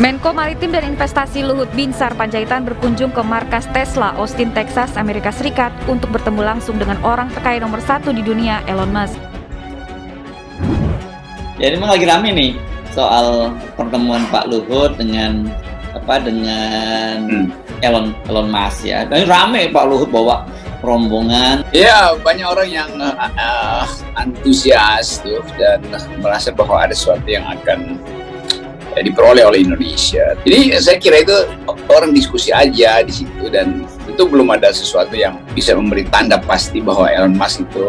Menko Maritim dan Investasi Luhut Binsar Panjaitan berkunjung ke markas Tesla, Austin, Texas, Amerika Serikat untuk bertemu langsung dengan orang terkaya nomor 1 di dunia, Elon Musk. Ya, ini memang lagi rame nih soal pertemuan Pak Luhut dengan Elon Musk ya. Dan rame Pak Luhut bawa rombongan. Ya, banyak orang yang antusias tuh dan merasa bahwa ada sesuatu yang akan diperoleh oleh Indonesia. Jadi saya kira itu orang diskusi aja di situ dan itu belum ada sesuatu yang bisa memberi tanda pasti bahwa Elon Musk itu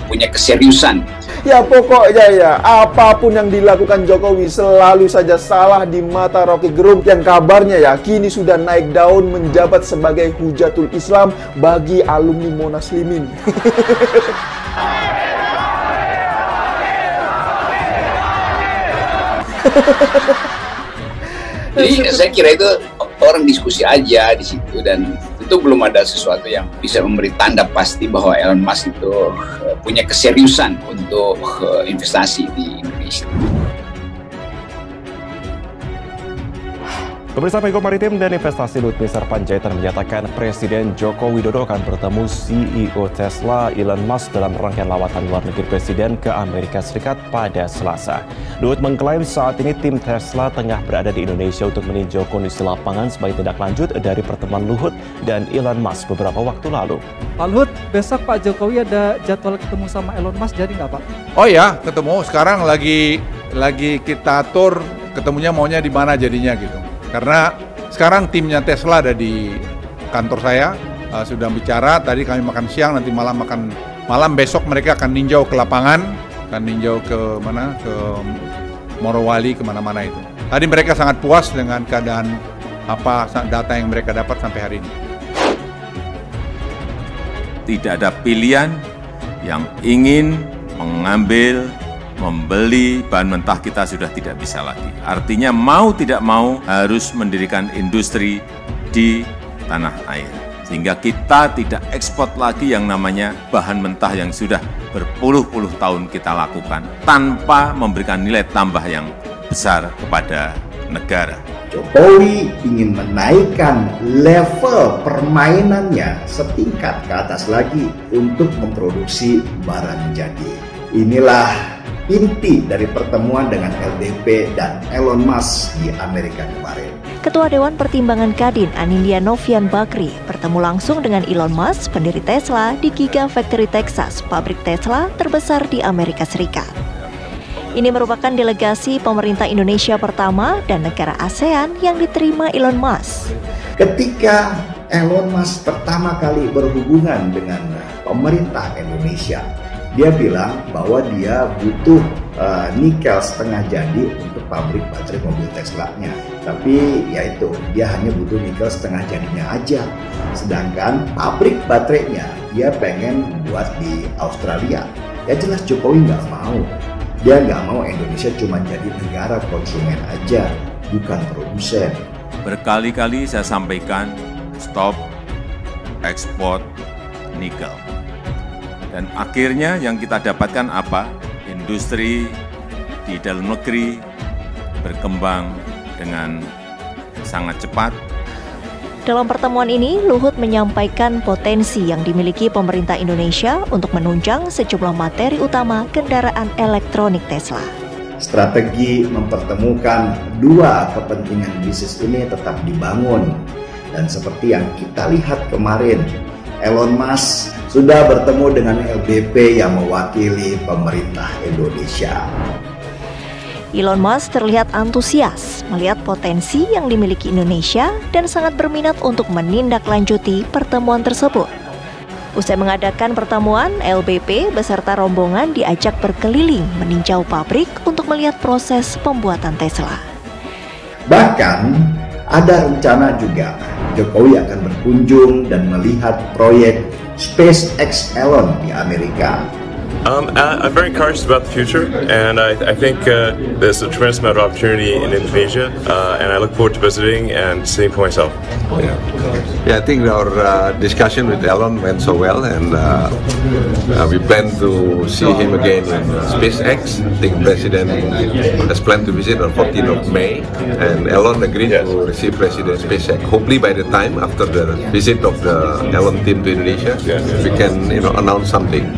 punya keseriusan. Ya pokoknya ya, apapun yang dilakukan Jokowi selalu saja salah di mata Rocky Gerung yang kabarnya ya kini sudah naik daun menjabat sebagai Hujatul Islam bagi alumni Monas Limin. Jadi saya kira itu orang diskusi aja di situ dan itu belum ada sesuatu yang bisa memberi tanda pasti bahwa Elon Musk itu punya keseriusan untuk investasi di Indonesia. Pemirsa, Menko Maritim dan Investasi Luhut Binsar Panjaitan menyatakan Presiden Joko Widodo akan bertemu CEO Tesla Elon Musk dalam rangkaian lawatan luar negeri Presiden ke Amerika Serikat pada Selasa. Luhut mengklaim saat ini tim Tesla tengah berada di Indonesia untuk meninjau kondisi lapangan sebagai tindak lanjut dari pertemuan Luhut dan Elon Musk beberapa waktu lalu. Pak Luhut, besok Pak Jokowi ada jadwal ketemu sama Elon Musk, jadi nggak Pak? Oh ya, ketemu. Sekarang lagi kita atur ketemunya maunya di mana jadinya gitu. Karena sekarang timnya Tesla ada di kantor saya, sudah bicara, tadi kami makan siang, nanti malam besok mereka akan ninjau ke lapangan, akan ninjau ke mana, ke Morowali, kemana-mana itu. Tadi mereka sangat puas dengan keadaan data yang mereka dapat sampai hari ini. Tidak ada pilihan yang ingin membeli bahan mentah kita sudah tidak bisa lagi. Artinya mau tidak mau harus mendirikan industri di tanah air. Sehingga kita tidak ekspor lagi yang namanya bahan mentah yang sudah berpuluh-puluh tahun kita lakukan tanpa memberikan nilai tambah yang besar kepada negara. Jokowi ingin menaikkan level permainannya setingkat ke atas lagi untuk memproduksi barang jadi. Inilah inti dari pertemuan dengan LDP dan Elon Musk di Amerika kemarin. Ketua Dewan Pertimbangan Kadin Anindya Novian Bakri bertemu langsung dengan Elon Musk, pendiri Tesla, di Gigafactory Texas, pabrik Tesla terbesar di Amerika Serikat. Ini merupakan delegasi pemerintah Indonesia pertama dan negara ASEAN yang diterima Elon Musk. Ketika Elon Musk pertama kali berhubungan dengan pemerintah Indonesia, dia bilang bahwa dia butuh nikel setengah jadi untuk pabrik baterai mobil Tesla-nya. Tapi ya itu, dia hanya butuh nikel setengah jadinya aja. Sedangkan pabrik baterainya dia pengen buat di Australia. Ya jelas Jokowi nggak mau. Dia nggak mau Indonesia cuma jadi negara konsumen aja, bukan produsen. Berkali-kali saya sampaikan stop ekspor nikel. Dan akhirnya yang kita dapatkan apa? Industri di dalam negeri berkembang dengan sangat cepat. Dalam pertemuan ini, Luhut menyampaikan potensi yang dimiliki pemerintah Indonesia untuk menunjang sejumlah materi utama kendaraan elektronik Tesla. Strategi mempertemukan dua kepentingan bisnis ini tetap dibangun. Dan seperti yang kita lihat kemarin, Elon Musk sudah bertemu dengan LDP yang mewakili pemerintah Indonesia. Elon Musk terlihat antusias melihat potensi yang dimiliki Indonesia dan sangat berminat untuk menindaklanjuti pertemuan tersebut. Usai mengadakan pertemuan, LBP beserta rombongan diajak berkeliling meninjau pabrik untuk melihat proses pembuatan Tesla. Bahkan ada rencana juga Jokowi akan berkunjung dan melihat proyek SpaceX Elon di Amerika. I'm very encouraged about the future, and I think there's a tremendous amount of opportunity in Indonesia, and I look forward to visiting and seeing for myself. Yeah, I think our discussion with Elon went so well, and we plan to see him again in SpaceX. I think the President has planned to visit on 14th of May, and Elon agreed to receive President SpaceX. Hopefully by the time after the visit of the Elon team to Indonesia, we can announce something.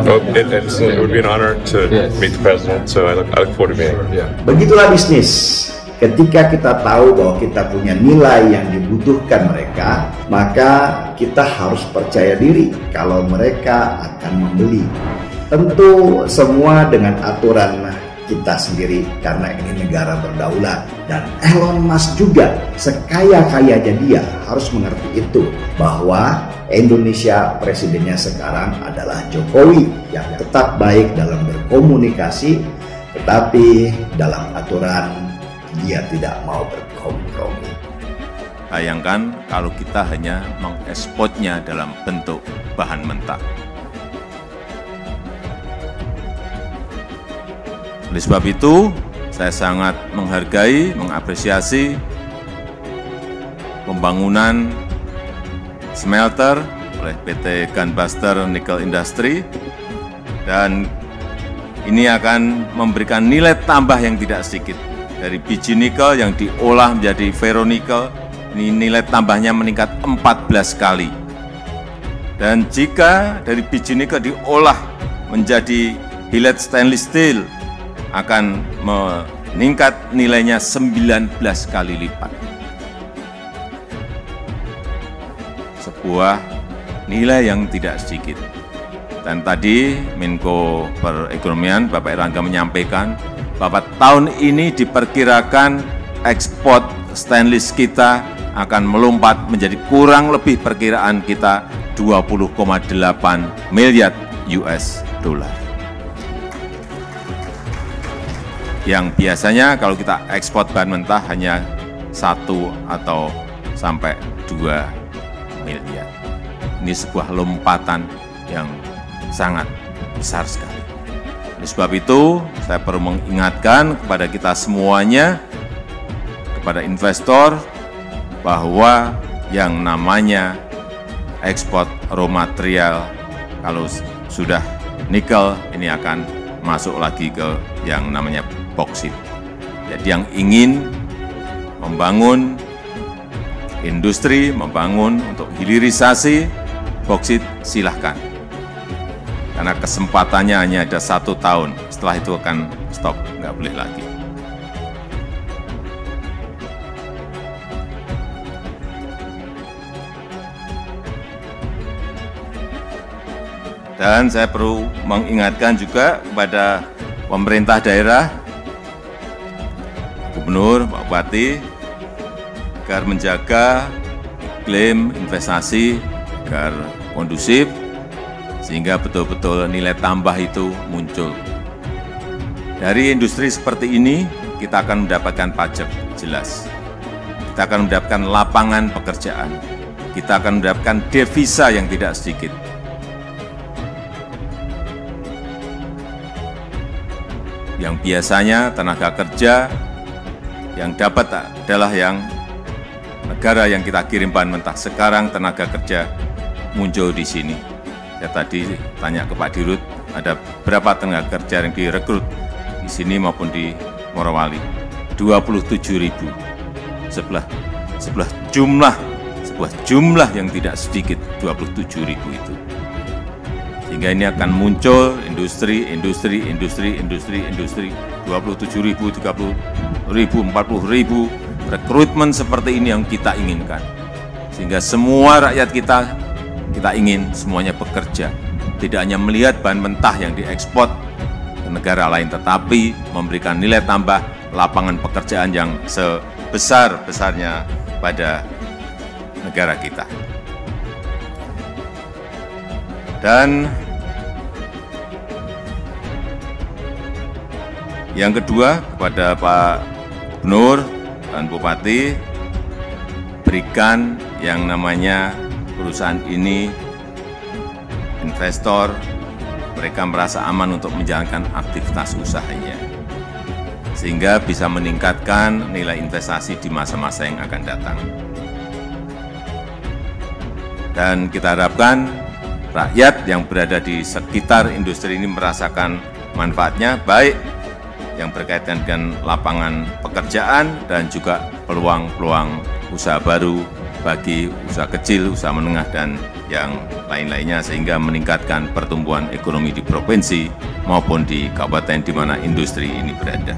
Well, it would be an honor to meet the President, so I look forward to meeting him. Begitulah bisnis. Ketika kita tahu bahwa kita punya nilai yang dibutuhkan mereka, maka kita harus percaya diri kalau mereka akan membeli. Tentu semua dengan aturan kita sendiri karena ini negara berdaulat. Dan Elon Musk juga, sekaya-kayanya dia, harus mengerti itu, bahwa Indonesia presidennya sekarang adalah Jokowi yang tetap baik dalam berkomunikasi, tetapi dalam aturan dia tidak mau berkompromi. Bayangkan kalau kita hanya mengekspornya dalam bentuk bahan mentah. Oleh sebab itu, saya sangat menghargai, mengapresiasi pembangunan smelter oleh PT Gunbuster Nickel Industry, dan ini akan memberikan nilai tambah yang tidak sedikit. Dari biji nikel yang diolah menjadi ferronikel, ini nilai tambahnya meningkat 14 kali. Dan jika dari biji nikel diolah menjadi billet stainless steel, akan meningkat nilainya 19 kali lipat. Sebuah nilai yang tidak sedikit. Dan tadi Menko Perekonomian Bapak Erlangga menyampaikan bahwa tahun ini diperkirakan ekspor stainless kita akan melompat menjadi kurang lebih perkiraan kita 20,8 miliar US dollar. Yang biasanya kalau kita ekspor bahan mentah hanya 1 atau sampai 2 miliar. Ini sebuah lompatan yang sangat besar sekali. Oleh sebab itu, saya perlu mengingatkan kepada kita semuanya, kepada investor, bahwa yang namanya ekspor raw material, kalau sudah nikel, ini akan masuk lagi ke yang namanya boksit. Jadi yang ingin membangun industri, membangun untuk hilirisasi boksit, silahkan. Karena kesempatannya hanya ada 1 tahun, setelah itu akan stop, nggak boleh lagi. Dan saya perlu mengingatkan juga kepada pemerintah daerah, gubernur, Pak Bupati, agar menjaga iklim investasi agar kondusif, sehingga betul-betul nilai tambah itu muncul. Dari industri seperti ini, kita akan mendapatkan pajak jelas. Kita akan mendapatkan lapangan pekerjaan. Kita akan mendapatkan devisa yang tidak sedikit. Yang biasanya tenaga kerja yang dapat adalah yang negara yang kita kirim bahan mentah. Sekarang tenaga kerja muncul di sini. Saya tadi tanya ke Pak Dirut, ada berapa tenaga kerja yang direkrut di sini maupun di Morowali? 27.000. Sebuah jumlah yang tidak sedikit, 27.000 itu. Sehingga ini akan muncul industri, 27.000, 30.000, 40.000 rekrutmen seperti ini yang kita inginkan. Sehingga semua rakyat kita ingin semuanya bekerja. Tidak hanya melihat bahan mentah yang diekspor ke negara lain, tetapi memberikan nilai tambah lapangan pekerjaan yang sebesar-besarnya pada negara kita. Dan yang kedua, kepada Pak Gubernur dan Bupati, berikan yang namanya perusahaan ini, investor mereka merasa aman untuk menjalankan aktivitas usahanya, sehingga bisa meningkatkan nilai investasi di masa-masa yang akan datang. Dan kita harapkan rakyat yang berada di sekitar industri ini merasakan manfaatnya, baik yang berkaitan dengan lapangan pekerjaan dan juga peluang-peluang usaha baru bagi usaha kecil, usaha menengah, dan yang lain-lainnya, sehingga meningkatkan pertumbuhan ekonomi di provinsi maupun di kabupaten di mana industri ini berada.